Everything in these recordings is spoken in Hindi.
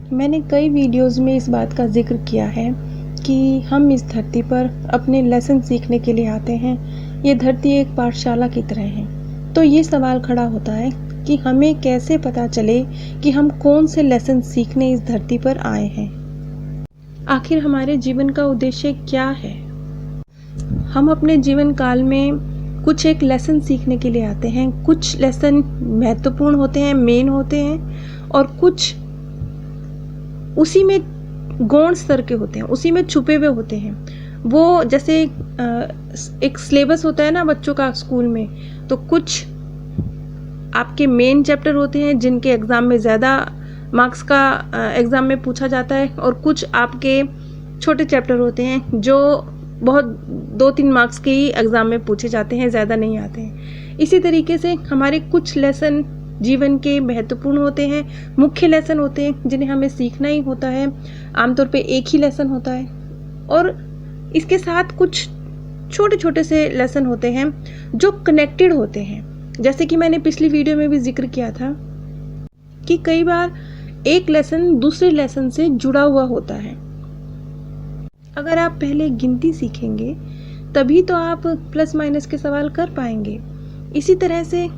मैंने कई वीडियोज़ में इस बात का ज़िक्र किया है कि हम इस धरती पर अपने लेसन सीखने के लिए आते हैं। ये धरती एक पाठशाला की तरह है। तो ये सवाल खड़ा होता है कि हमें कैसे पता चले कि हम कौन से लेसन सीखने इस धरती पर आए हैं। आखिर हमारे जीवन का उद्देश्य क्या है? हम अपने जीवन काल में कुछ एक लेसन सीखने के लिए आते हैं। कुछ लेसन महत्वपूर्ण होते हैं, मेन होते हैं, और कुछ उसी में गौण स्तर के होते हैं, उसी में छुपे हुए होते हैं। वो जैसे एक सिलेबस होता है ना बच्चों का स्कूल में, तो कुछ आपके मेन चैप्टर होते हैं जिनके एग्ज़ाम में ज़्यादा मार्क्स का एग्ज़ाम में पूछा जाता है, और कुछ आपके छोटे चैप्टर होते हैं जो बहुत 2-3 मार्क्स के ही एग्ज़ाम में पूछे जाते हैं, ज़्यादा नहीं आते हैं। इसी तरीके से हमारे कुछ लेसन जीवन के महत्वपूर्ण होते हैं, मुख्य लेसन होते हैं जिन्हें हमें सीखना ही होता है। आमतौर पे एक ही लेसन होता है, और इसके साथ कुछ छोटे छोटे से लेसन होते हैं जो कनेक्टेड होते हैं। जैसे कि मैंने पिछली वीडियो में भी जिक्र किया था कि कई बार एक लेसन दूसरे लेसन से जुड़ा हुआ होता है। अगर आप पहले गिनती सीखेंगे तभी तो आप प्लस माइनस के सवाल कर पाएंगे। इसी तरह से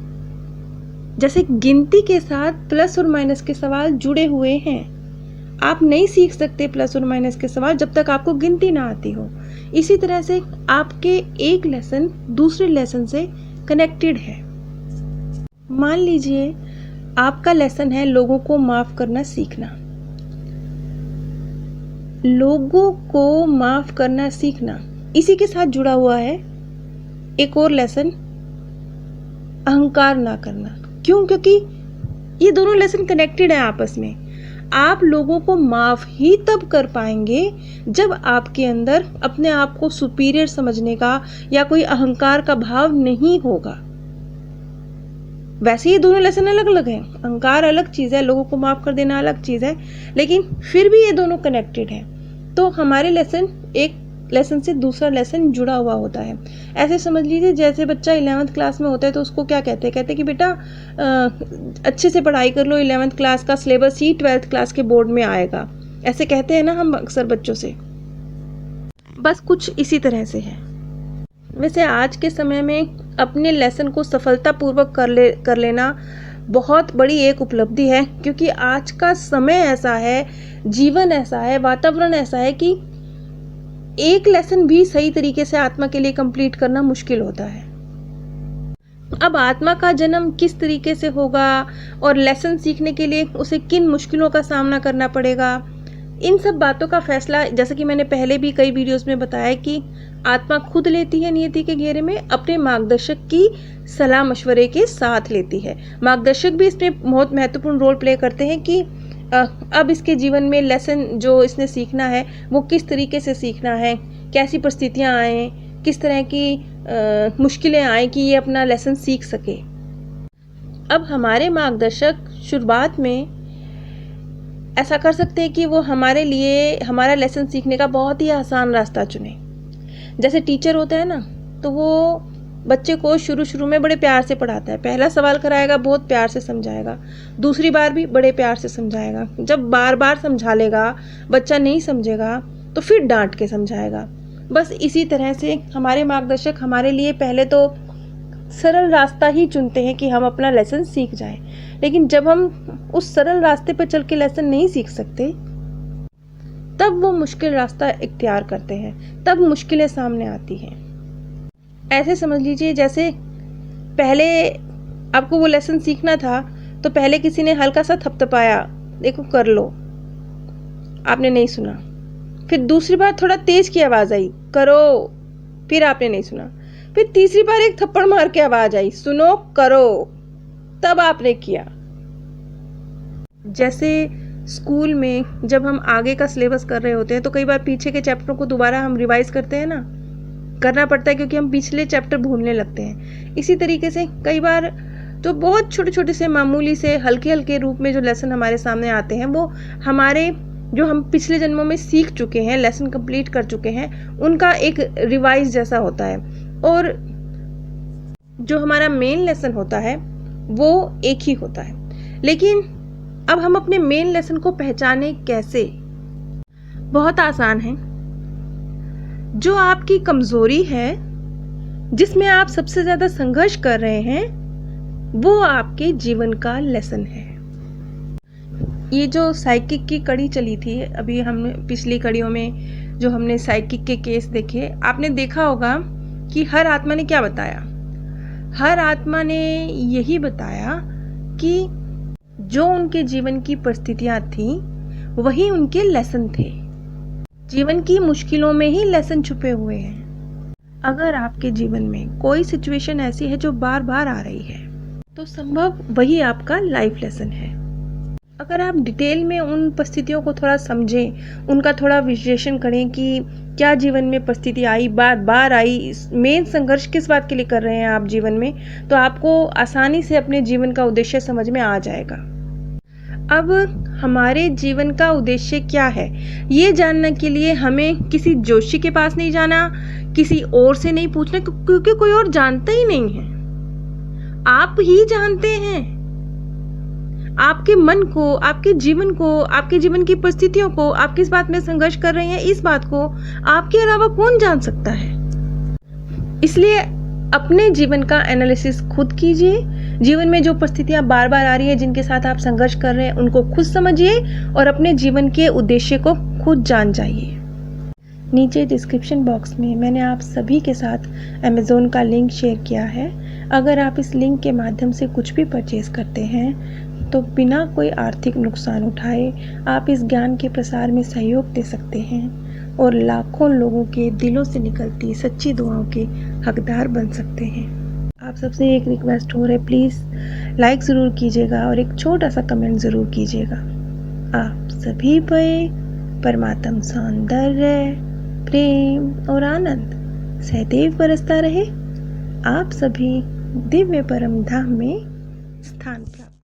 जैसे गिनती के साथ प्लस और माइनस के सवाल जुड़े हुए हैं, आप नहीं सीख सकते प्लस और माइनस के सवाल जब तक आपको गिनती ना आती हो। इसी तरह से आपके एक लेसन दूसरे लेसन से कनेक्टेड है। मान लीजिए आपका लेसन है लोगों को माफ करना सीखना। लोगों को माफ करना सीखना, इसी के साथ जुड़ा हुआ है एक और लेसन, अहंकार ना करना। क्यों? क्योंकि ये दोनों लेसन कनेक्टेड हैं आपस में। आप लोगों को माफ ही तब कर पाएंगे जब आपके अंदर अपने आप को सुपीरियर समझने का या कोई अहंकार का भाव नहीं होगा। वैसे ये दोनों लेसन अलग अलग हैं, अहंकार अलग चीज़ है, लोगों को माफ कर देना अलग चीज़ है, लेकिन फिर भी ये दोनों कनेक्टेड हैं। तो हमारे लेसन एक लेसन से दूसरा लेसन जुड़ा हुआ होता है। ऐसे समझ लीजिए जैसे बच्चा 11th क्लास में होता है तो उसको क्या कहते हैं? कहते हैं कि बेटा अच्छे से पढ़ाई कर लो, 11th क्लास का सिलेबस ही 12th क्लास के बोर्ड में आएगा। ऐसे कहते हैं ना हम अक्सर बच्चों से। बस कुछ इसी तरह से है। वैसे आज के समय में अपने लेसन को सफलतापूर्वक कर लेना बहुत बड़ी एक उपलब्धि है, क्योंकि आज का समय ऐसा है, जीवन ऐसा है, वातावरण ऐसा है कि एक लेसन भी सही तरीके से आत्मा के लिए कंप्लीट करना मुश्किल होता है। अब आत्मा का जन्म किस तरीके से होगा और लेसन सीखने के लिए उसे किन मुश्किलों का सामना करना पड़ेगा, इन सब बातों का फैसला, जैसा कि मैंने पहले भी कई वीडियोस में बताया, कि आत्मा खुद लेती है नियति के घेरे में, अपने मार्गदर्शक की सलाह मशवरे के साथ लेती है। मार्गदर्शक भी इसमें बहुत महत्वपूर्ण रोल प्ले करते हैं कि अब इसके जीवन में लेसन जो इसने सीखना है वो किस तरीके से सीखना है, कैसी परिस्थितियाँ आए, किस तरह की मुश्किलें आए कि ये अपना लेसन सीख सके। अब हमारे मार्गदर्शक शुरुआत में ऐसा कर सकते हैं कि वो हमारे लिए हमारा लेसन सीखने का बहुत ही आसान रास्ता चुने। जैसे टीचर होता है ना, तो वो बच्चे को शुरू में बड़े प्यार से पढ़ाता है। पहला सवाल कराएगा, बहुत प्यार से समझाएगा, दूसरी बार भी बड़े प्यार से समझाएगा। जब बार बार समझा लेगा, बच्चा नहीं समझेगा, तो फिर डांट के समझाएगा। बस इसी तरह से हमारे मार्गदर्शक हमारे लिए पहले तो सरल रास्ता ही चुनते हैं कि हम अपना लेसन सीख जाएं। लेकिन जब हम उस सरल रास्ते पर चल के लेसन नहीं सीख सकते, तब वो मुश्किल रास्ता इख्तियार करते हैं, तब मुश्किलें सामने आती हैं। ऐसे समझ लीजिए जैसे पहले आपको वो लेसन सीखना था, तो पहले किसी ने हल्का सा थपथपाया, देखो कर लो, आपने नहीं सुना। फिर दूसरी बार थोड़ा तेज की आवाज़ आई, करो, फिर आपने नहीं सुना। फिर तीसरी बार एक थप्पड़ मार के आवाज़ आई, सुनो, करो, तब आपने किया। जैसे स्कूल में जब हम आगे का सिलेबस कर रहे होते हैं तो कई बार पीछे के चैप्टरों को दोबारा हम रिवाइज करते हैं ना, करना पड़ता है क्योंकि हम पिछले चैप्टर भूलने लगते हैं। इसी तरीके से कई बार जो बहुत छोटे छोटे से मामूली से हल्के हल्के रूप में जो लेसन हमारे सामने आते हैं, वो हमारे जो हम पिछले जन्मों में सीख चुके हैं, लेसन कंप्लीट कर चुके हैं, उनका एक रिवाइज जैसा होता है। और जो हमारा मेन लेसन होता है वो एक ही होता है। लेकिन अब हम अपने मेन लेसन को पहचाने कैसे? बहुत आसान है। जो आपकी कमजोरी है, जिसमें आप सबसे ज्यादा संघर्ष कर रहे हैं, वो आपके जीवन का लेसन है। ये जो साइकिक की कड़ी चली थी, अभी हमने पिछली कड़ियों में जो हमने साइकिक के केस देखे, आपने देखा होगा कि हर आत्मा ने क्या बताया? हर आत्मा ने यही बताया कि जो उनके जीवन की परिस्थितियां थी वही उनके लेसन थे। जीवन की मुश्किलों में ही लेसन छुपे हुए हैं। अगर आपके जीवन में कोई सिचुएशन ऐसी है जो बार बार आ रही है, तो संभव वही आपका लाइफ लेसन है। अगर आप डिटेल में उन परिस्थितियों को थोड़ा समझें, उनका थोड़ा विश्लेषण करें कि क्या जीवन में परिस्थिति आई, बार बार आई, मेन संघर्ष किस बात के लिए कर रहे हैं आप जीवन में, तो आपको आसानी से अपने जीवन का उद्देश्य समझ में आ जाएगा। अब हमारे जीवन का उद्देश्य क्या है, ये जानने के लिए हमें किसी जोशी के पास नहीं जाना, किसी और से नहीं पूछना, क्योंकि कोई और जानता ही नहीं है। आप ही जानते हैं। आपके मन को, आपके जीवन को, आपके जीवन की परिस्थितियों को, आप किस बात में संघर्ष कर रहे हैं, इस बात को आपके अलावा कौन जान सकता है? इसलिए अपने जीवन का एनालिसिस खुद कीजिए। जीवन में जो परिस्थितियां बार बार आ रही है, जिनके साथ आप संघर्ष कर रहे हैं, उनको खुद समझिए और अपने जीवन के उद्देश्य को खुद जान जाइए। नीचे डिस्क्रिप्शन बॉक्स में मैंने आप सभी के साथ अमेज़न का लिंक शेयर किया है। अगर आप इस लिंक के माध्यम से कुछ भी परचेज करते हैं तो बिना कोई आर्थिक नुकसान उठाए आप इस ज्ञान के प्रसार में सहयोग दे सकते हैं और लाखों लोगों के दिलों से निकलती सच्ची दुआओं के हकदार बन सकते हैं। आप सबसे एक रिक्वेस्ट हो रही है, प्लीज़ लाइक ज़रूर कीजिएगा और एक छोटा सा कमेंट ज़रूर कीजिएगा। आप सभी पे परमात्म सौंदर्य, प्रेम और आनंद सदैव बरसता रहे। आप सभी दिव्य परम धाम में स्थान प्राप्त